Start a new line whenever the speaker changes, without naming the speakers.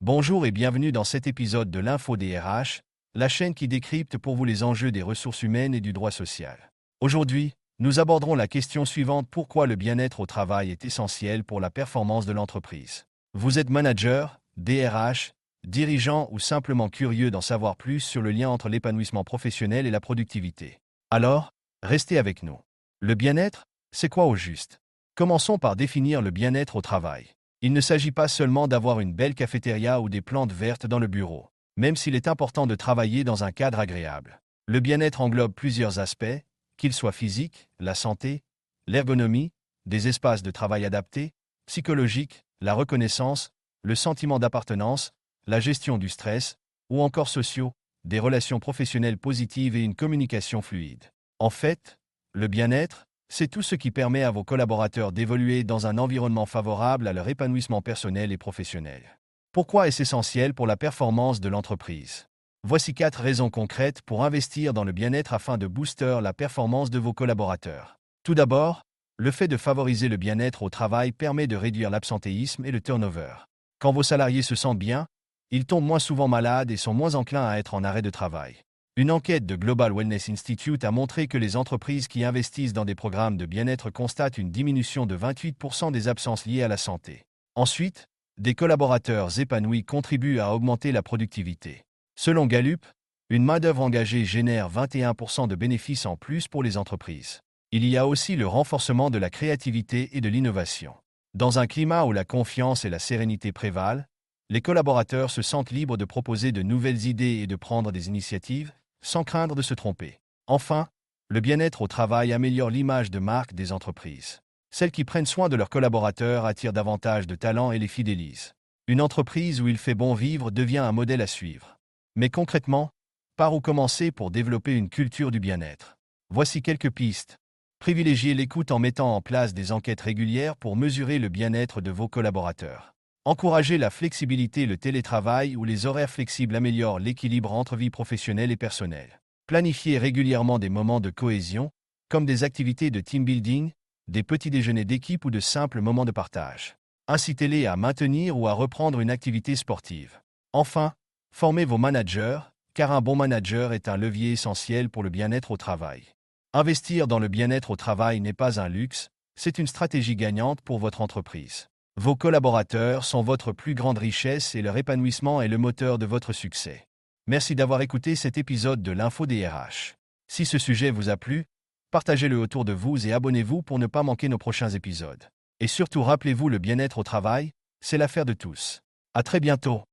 Bonjour et bienvenue dans cet épisode de l'Info des RH, la chaîne qui décrypte pour vous les enjeux des ressources humaines et du droit social. Aujourd'hui, nous aborderons la question suivante: pourquoi le bien-être au travail est essentiel pour la performance de l'entreprise. Vous êtes manager, DRH, dirigeant ou simplement curieux d'en savoir plus sur le lien entre l'épanouissement professionnel et la productivité. Alors, restez avec nous. Le bien-être, c'est quoi au juste? Commençons par définir le bien-être au travail. Il ne s'agit pas seulement d'avoir une belle cafétéria ou des plantes vertes dans le bureau, même s'il est important de travailler dans un cadre agréable. Le bien-être englobe plusieurs aspects, qu'ils soient physiques, la santé, l'ergonomie, des espaces de travail adaptés, psychologiques, la reconnaissance, le sentiment d'appartenance, la gestion du stress, ou encore sociaux, des relations professionnelles positives et une communication fluide. En fait, le bien-être, c'est tout ce qui permet à vos collaborateurs d'évoluer dans un environnement favorable à leur épanouissement personnel et professionnel. Pourquoi est-ce essentiel pour la performance de l'entreprise? Voici 4 raisons concrètes pour investir dans le bien-être afin de booster la performance de vos collaborateurs. Tout d'abord, le fait de favoriser le bien-être au travail permet de réduire l'absentéisme et le turnover. Quand vos salariés se sentent bien, ils tombent moins souvent malades et sont moins enclins à être en arrêt de travail. Une enquête de Global Wellness Institute a montré que les entreprises qui investissent dans des programmes de bien-être constatent une diminution de 28% des absences liées à la santé. Ensuite, des collaborateurs épanouis contribuent à augmenter la productivité. Selon Gallup, une main-d'œuvre engagée génère 21% de bénéfices en plus pour les entreprises. Il y a aussi le renforcement de la créativité et de l'innovation. Dans un climat où la confiance et la sérénité prévalent, les collaborateurs se sentent libres de proposer de nouvelles idées et de prendre des initiatives, sans craindre de se tromper. Enfin, le bien-être au travail améliore l'image de marque des entreprises. Celles qui prennent soin de leurs collaborateurs attirent davantage de talents et les fidélisent. Une entreprise où il fait bon vivre devient un modèle à suivre. Mais concrètement, par où commencer pour développer une culture du bien-être? Voici quelques pistes. Privilégiez l'écoute en mettant en place des enquêtes régulières pour mesurer le bien-être de vos collaborateurs. Encouragez la flexibilité. Le télétravail ou les horaires flexibles améliorent l'équilibre entre vie professionnelle et personnelle. Planifiez régulièrement des moments de cohésion, comme des activités de team building, des petits déjeuners d'équipe ou de simples moments de partage. Incitez-les à maintenir ou à reprendre une activité sportive. Enfin, formez vos managers, car un bon manager est un levier essentiel pour le bien-être au travail. Investir dans le bien-être au travail n'est pas un luxe, c'est une stratégie gagnante pour votre entreprise. Vos collaborateurs sont votre plus grande richesse et leur épanouissement est le moteur de votre succès. Merci d'avoir écouté cet épisode de l'Info des RH. Si ce sujet vous a plu, partagez-le autour de vous et abonnez-vous pour ne pas manquer nos prochains épisodes. Et surtout rappelez-vous, le bien-être au travail, c'est l'affaire de tous. À très bientôt.